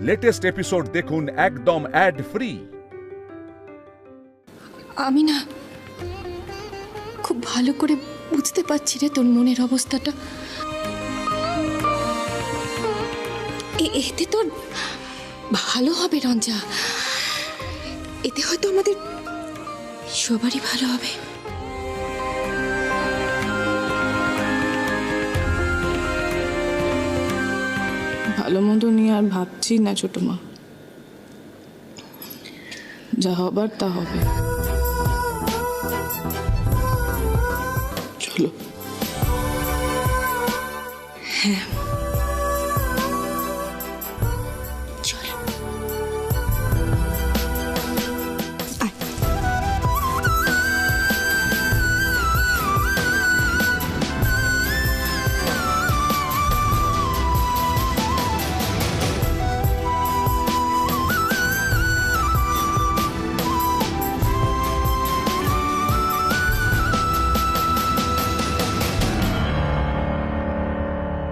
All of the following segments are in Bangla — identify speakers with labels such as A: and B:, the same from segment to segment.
A: লেটেস্ট এপিসোড দেখুন একদম অ্যাড ফ্রি।
B: আমি না খুব ভালো করে বুঝতে পারছি রে তোর মনের অবস্থাটা। এতে তোর ভালো হবে রঞ্জা, এতে হয়তো আমাদের সবারই ভালো হবে।
C: ভালো মন্দ নিয়ে আর ভাবছি না ছোট মা, যা হবার তা হবে। চলো।
B: হ্যাঁ চল।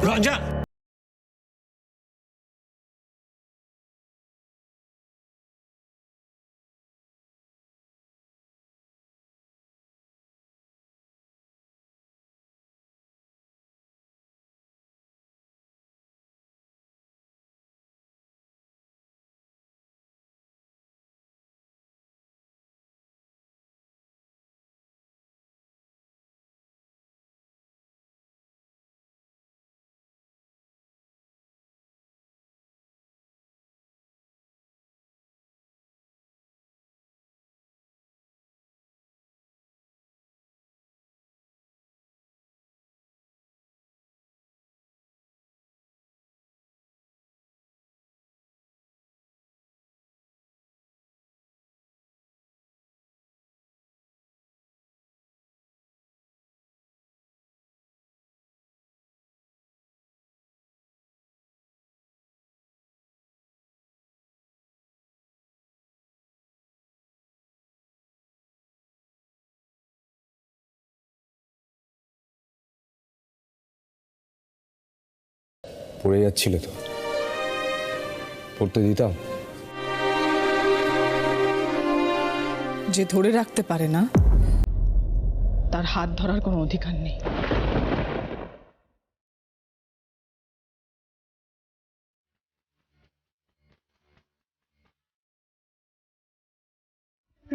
D: রঞ্জা,
E: পড়ে যাচ্ছিল তো, পড়তে দিতাম।
C: যে ধরে রাখতে পারে না তার হাত ধরার কোনো অধিকার নেই।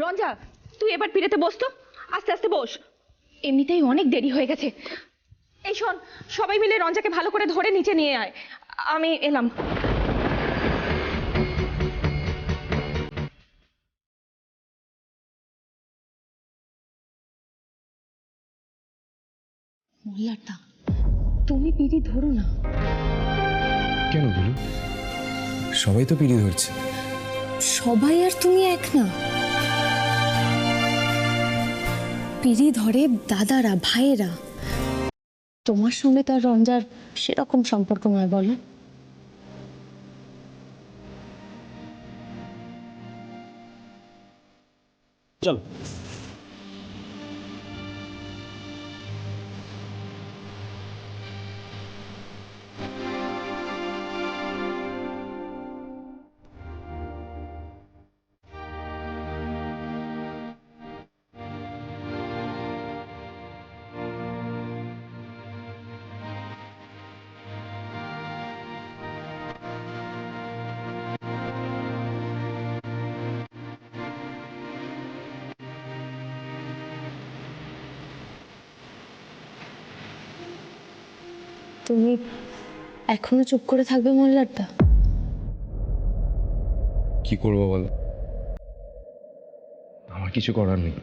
F: রঞ্জা, তুই এবার পিড়েতে বস তো, আস্তে আস্তে বস, এমনিতেই অনেক দেরি হয়ে গেছে। এই শোন, সবাই মিলে রঞ্জাকে ভালো করে ধরে নিচে নিয়ে আয়, আমি এলাম।
B: মোল্লারদা, তুমি পিড়ি ধরো না।
E: কেন বলুন? সবাই তো পিড়ি ধরছে।
B: সবাই আর তুমি এক না। পিড়ি ধরে দাদারা, ভাইয়েরা। তোমার সঙ্গে তার রঞ্জার সেরকম সম্পর্ক নয় বলো?
D: চলো।
B: তুমি এখনো চুপ করে থাকবে মোল্লারদা?
E: কি করবো বলো, আমার কিছু করার নেই।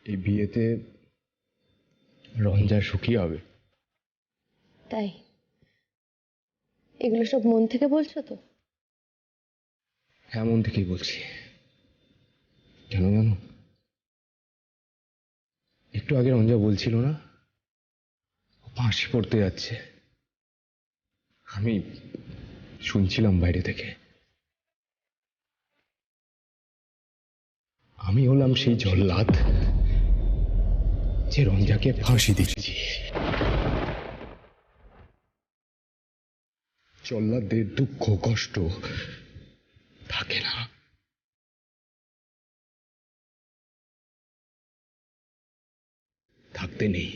E: এই বিয়েতে রঞ্জার সুখী হবে।
B: তাই এগুলো সব মন থেকে বলছো তো?
E: হ্যাঁ, মন থেকেই বলছি। কেন জানো, একটু আগে রঞ্জা বলছিল না ও ফাঁসি পড়তে যাচ্ছে, আমি শুনছিলাম বাইরে থেকে। আমি হলাম সেই জল্লাদ যে রঞ্জাকে ফাঁসি দিচ্ছি। জল্লাদদের দুঃখ কষ্ট থাকে না। থাকতে নেই।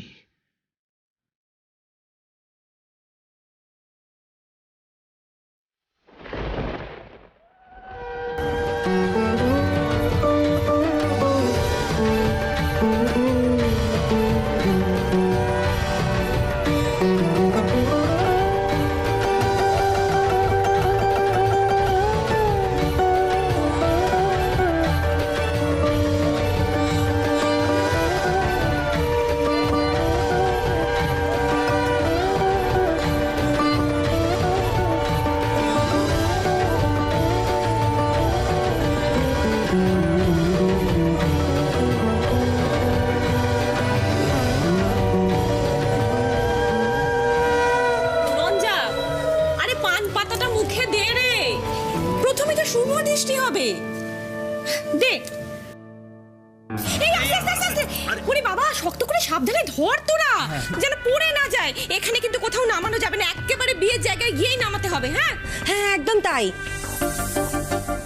D: শক্ত করে সাবধানে ধর তোরা, যেন পড়ে না যায়। এখানে কিন্তু কোথাও নামানো যাবে না, একেবারে বিয়ের জায়গায় গিয়েই নামাতে হবে। হ্যাঁ
G: হ্যাঁ একদম তাই।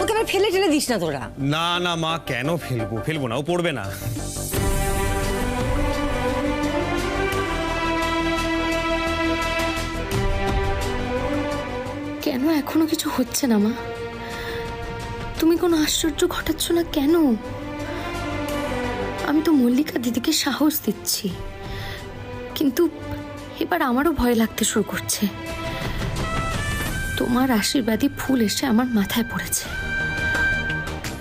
G: ওকে আবার ফেলে ঠেলে দিস না তোরা।
H: না না মা, কেন ফেলবো না, ও পড়বে না।
B: কেন এখনো কিছু হচ্ছে না মা? তুমি কোনো আশ্চর্য ঘটাচ্ছ না কেন? আমি তো মল্লিকা দিদিকে সাহস দিচ্ছি, কিন্তু এবার আমারও ভয় লাগতে শুরু করছে। তোমার আশীর্বাদী ফুল এসে আমার মাথায় পড়েছে।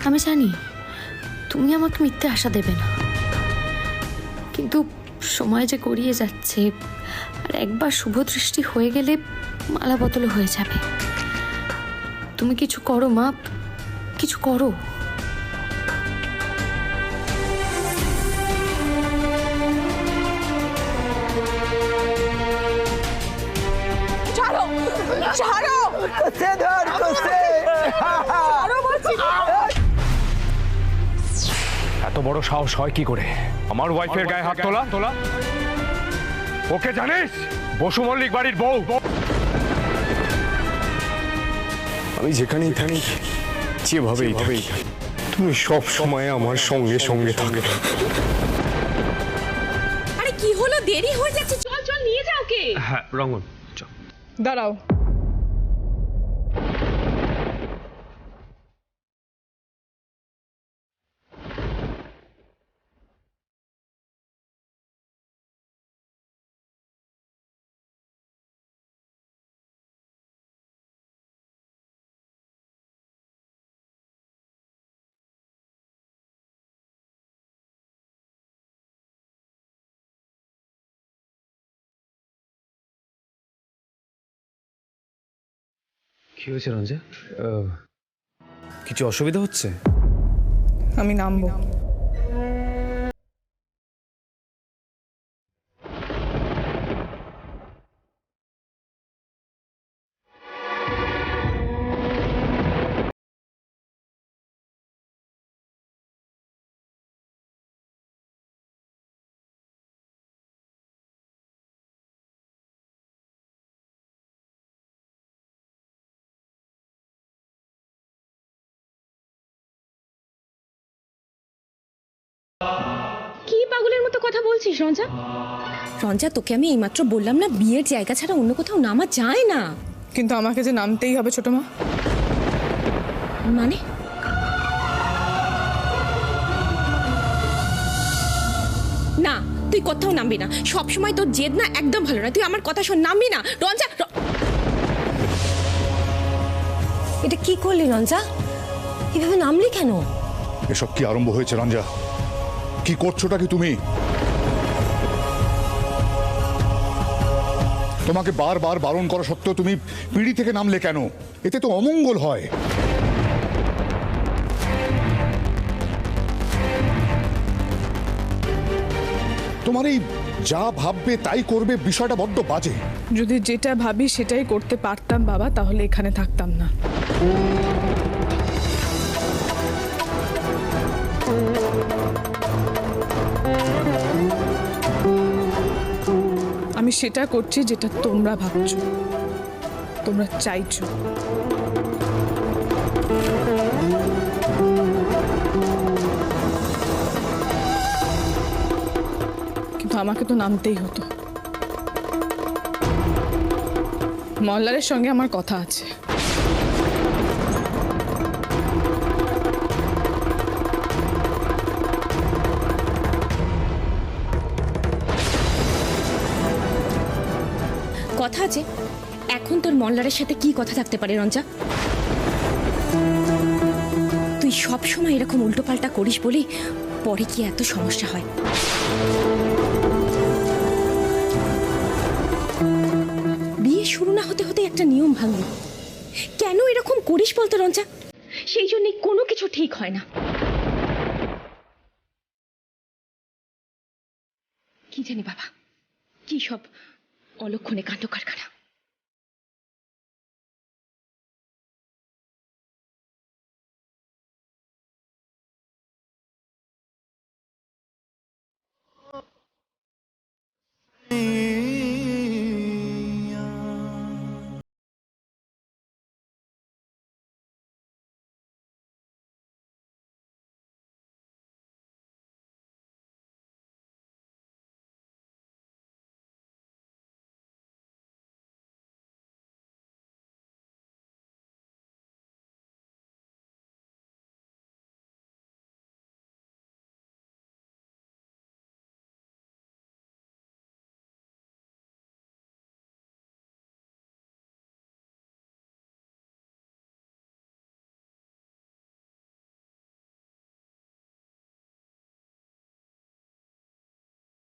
B: আমি জানি তুমি আমাকে মিথ্যে আশা দেবে না, কিন্তু সময় যে গড়িয়ে যাচ্ছে, আর একবার শুভ দৃষ্টি হয়ে গেলে মালা বদল হয়ে যাবে। তুমি কিছু করো মা, কিছু করো।
E: এত বড় সাহস হয় কি করে আমার ওয়াইফের গায়ে হাত তোলা? ওকে জানিস? বসু মল্লিক বাড়ির বউ। আমি যেখানেই থাকি, যেভাবেই থাকি, তুমি সব সময় আমার সঙ্গে সঙ্গে থাকবে।
D: আরে কি হলো, দেরি হয়ে যাচ্ছে, চল চল নিয়ে যাও। কে?
E: হ্যাঁ রঙন, চল।
C: দাঁড়াও,
E: কি হয়েছে রঞ্জা?
H: কিছু অসুবিধা হচ্ছে?
C: আমি নামবো।
F: কি পাগলের মতো কথা বলছিস রঞ্জা?
D: রঞ্জা, তোকে আমি এইমাত্র বললাম না, বিয়ের জায়গা ছাড়া অন্য কোথাও নামা যায় না।
C: কিন্তু আমাকে যে নামতেই হবে ছোট মা।
D: মানে? না, তুই কোথাও নামবি না। সবসময় তোর জেদ না একদম ভালো না। তুই আমার কথা শোন, নামবি না। রঞ্জা,
G: এটা কি করলি রঞ্জা? এভাবে নামলি কেন?
A: এসব কি আরম্ভ হয়েছে রঞ্জা? কি করছোটা কি তুমি? তোমাকে বারবার বারণ করা সত্ত্বেও তুমি পিঁড়ি থেকে নামলে কেন? এতে তো অমঙ্গল হয়। তোমার এই যা ভাববে তাই করবে বিষয়টা বড্ড বাজে।
C: যদি যেটা ভাবি সেটাই করতে পারতাম বাবা, তাহলে এখানে থাকতাম না। আমি সেটা করছি যেটা তোমরা ভাবছো। তোমরা চাইছো। কিন্তু আমাকে তো নামতেই হতো। মল্লারের সঙ্গে আমার কথা আছে।
D: কথা আছে? এখন তোর মল্লারের সাথে কি কথা থাকতে পারে রঞ্জা? তুই সব সময় এরকম উল্টোপাল্টা করিস বলি পরে কি এত সমস্যা হয়। বিয়ে শুরু না হতে হতে একটা নিয়ম ভাঙলি, কেন এরকম করিস বলতো রঞ্জা?
F: সেই জন্য কোনো কিছু ঠিক হয় না। কি জানি বাবা, কি সব অলক্ষণে কাণ্ড কারখানা।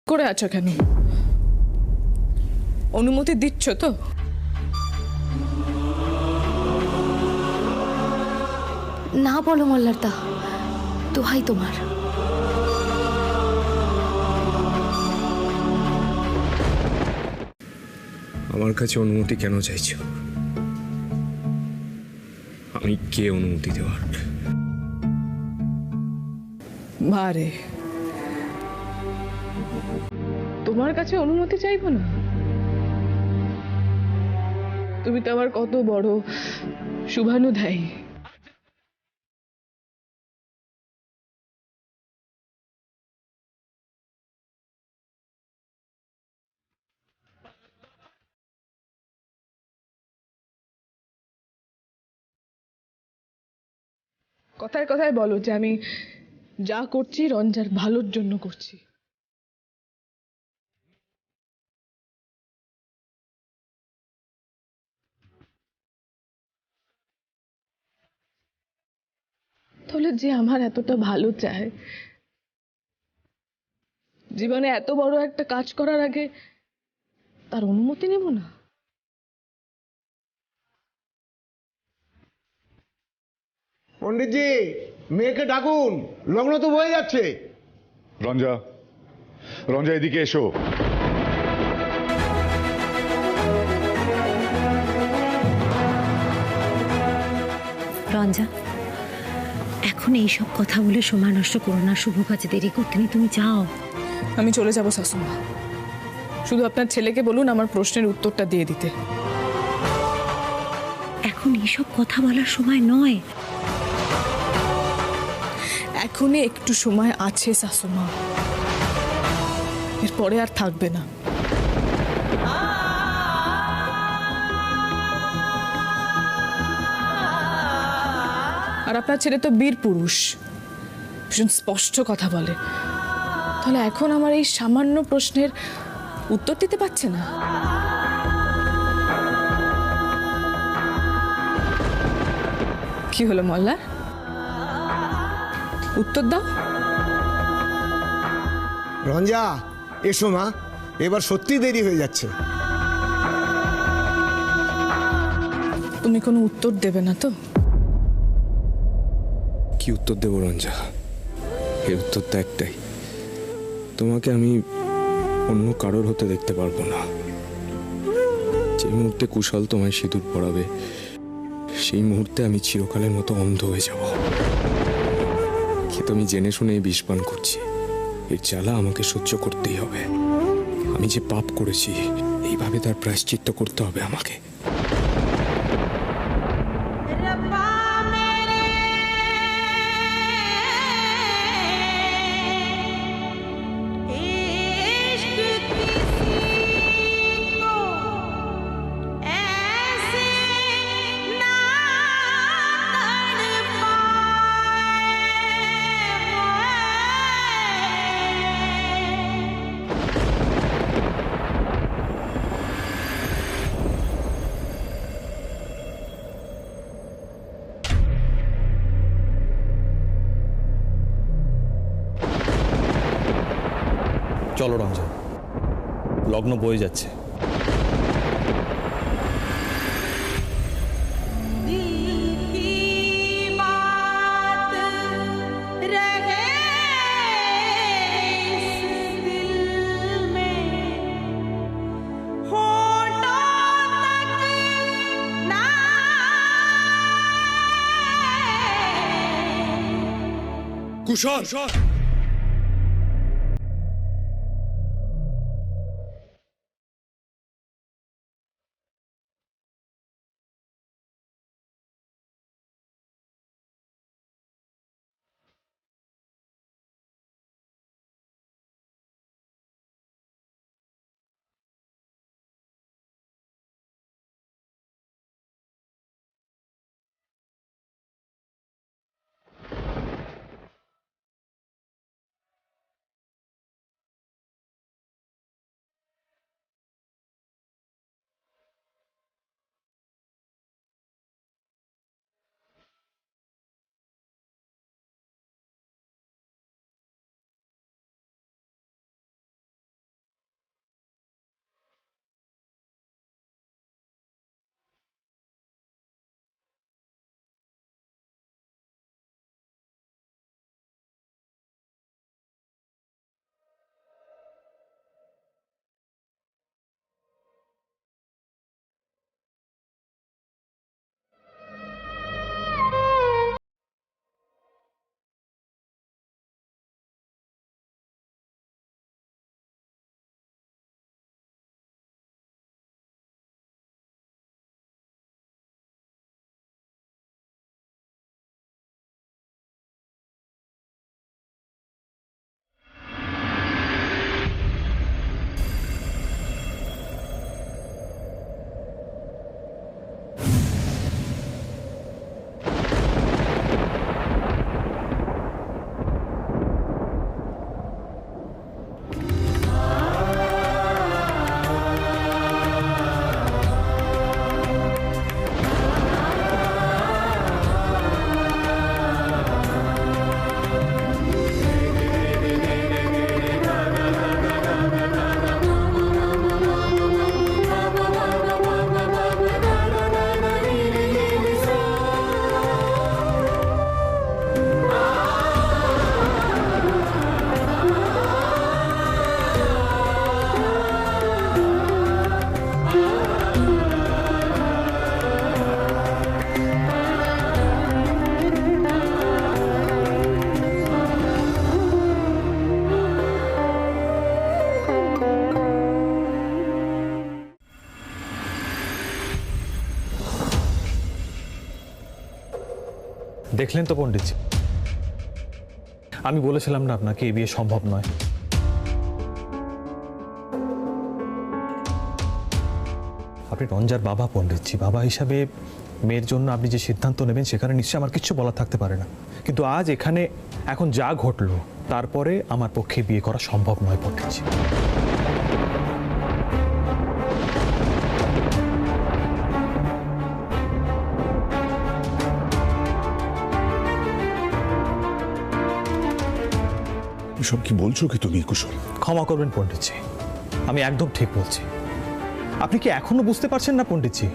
C: করে আছো কেন? অনুমতি দিচ্ছ তো?
B: না বলো মল্লারদা, দোহাই তোমার।
E: আমার কাছে অনুমতি কেন চাইছো? আমি কে অনুমতি দেওয়ার?
C: মারে, তোমার কাছে অনুমতি চাইবো না? তুমি তো আমার কত বড় শুভানুধ্যায়ী। কথায় কথায় বলো যে আমি যা করছি রঞ্জার ভালোর জন্য করছি। তাহলে যে আমার এতটা ভালো চায়, জীবনে এত বড় একটা কাজ করার আগে তার অনুমতি নেব না?
I: পণ্ডিতজি, মেয়েকে ডাকুন, লগ্ন তো বয়ে যাচ্ছে।
A: রঞ্জা, রঞ্জা এদিকে এসো।
G: রঞ্জা, এখন এইসব কথা বলে সময় নষ্ট করো না, শুভ কাজে দেরি করতে নেই, তুমি যাও।
C: আমি চলে যাব শাশুমা, শুধু আপনার ছেলেকে বলুন আমার প্রশ্নের উত্তরটা দিয়ে দিতে।
G: এখন এইসব কথা বলার সময় নয়।
C: এখনই একটু সময় আছে শাশুমা, এরপরে আর থাকবে না। আর আপনার ছেলে তো বীর পুরুষ, ভীষণ স্পষ্ট কথা বলে। তাহলে এখন আমার এই সামান্য প্রশ্নের উত্তর দিতে পারছে না? কি হলো মল্লার, উত্তর দাও।
I: রঞ্জা, এসো মা, এবার সত্যি দেরি হয়ে যাচ্ছে।
C: তুমি কোনো উত্তর দেবে না তো?
E: কি উত্তর দেব রঞ্জা? এর উত্তরটা একটাই, তোমাকে আমি অন্য কারোর হতে দেখতে পারবো না। যে মুহূর্তে কুশল তোমায় সিঁদুর পরাবে, সেই মুহূর্তে আমি চিরকালের মতো অন্ধ হয়ে যাব। কিন্তু আমি জেনে শুনে এই বিষ পান করছি, এর জ্বালা আমাকে সহ্য করতেই হবে। আমি যে পাপ করেছি, এইভাবে তার প্রায়শ্চিত্ত করতে হবে আমাকে।
H: চলো রঞ্জা, লগ্ন বয়ে যাচ্ছে।
E: কুশল,
J: দেখলেন তো পণ্ডিতজি, আমি বলেছিলাম না আপনাকে এই বিয়ে সম্ভব নয়। আপনি রঞ্জার বাবা পণ্ডিতজি, বাবা হিসাবে মেয়ের জন্য আপনি যে সিদ্ধান্ত নেবেন সেখানে নিশ্চয়ই আমার কিছু বলার থাকতে পারে না, কিন্তু আজ এখানে এখন যা ঘটলো তারপরে আমার পক্ষে বিয়ে করা সম্ভব নয় পণ্ডিতজি।
A: এসব কি বলছো কি তুমি কুশল?
J: ক্ষমা করবেন পণ্ডিতজি, আমি একদম ঠিক বলছি। আপনি কি এখনো বুঝতে পারছেন না পণ্ডিতজি?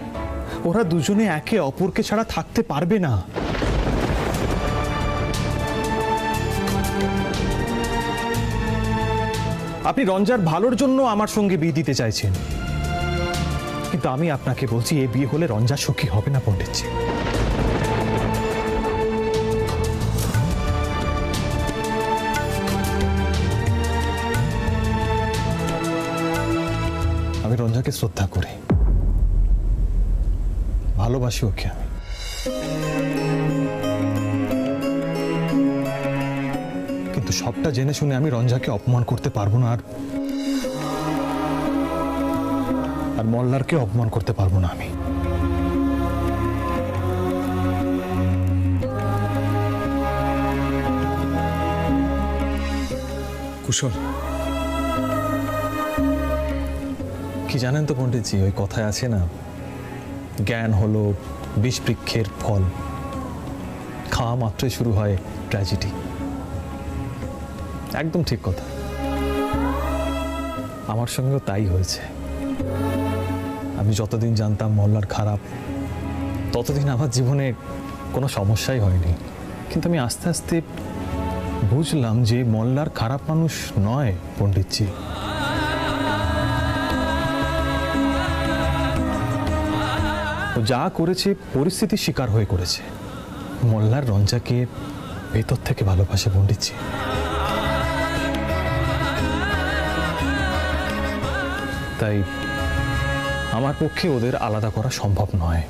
J: ওরা দুজনে একে অপরকে ছাড়া থাকতে পারবে না। আপনি রঞ্জার ভালোর জন্য আমার সঙ্গে বিয়ে দিতে চাইছেন, কিন্তু আমি আপনাকে বলছি এই বিয়ে হলে রঞ্জা সুখী হবে না পণ্ডিতজি। আমি রঞ্জাকে শ্রদ্ধা করি, ভালোবাসি ওকে আমি, কিন্তু সবটা জেনে শুনে আমি রঞ্জাকে অপমান করতে পারবো না, আর মল্লারকে অপমান করতে পারবো না আমি।
E: কুশল,
J: কি জানেন তো পণ্ডিতজি, ওই কথায় আছে না, জ্ঞান হলো বিষ বৃক্ষের ফল, খাওয়া মাত্রই শুরু হয় ট্র্যাজেডি। একদম ঠিক কথা। আমার সঙ্গেও তাই হয়েছে। আমি যতদিন জানতাম মল্লার খারাপ, ততদিন আমার জীবনে কোনো সমস্যাই হয়নি। কিন্তু আমি আস্তে আস্তে বুঝলাম যে মল্লার খারাপ মানুষ নয় পণ্ডিতজি। ও যা করেছে পরিস্থিতির শিকার হয়ে করেছে। মল্লার রঞ্জাকে ভেতর থেকে ভালোবাসে পণ্ডিতজি। তাই আমার পক্ষে ওদের আলাদা করা সম্ভব নয়।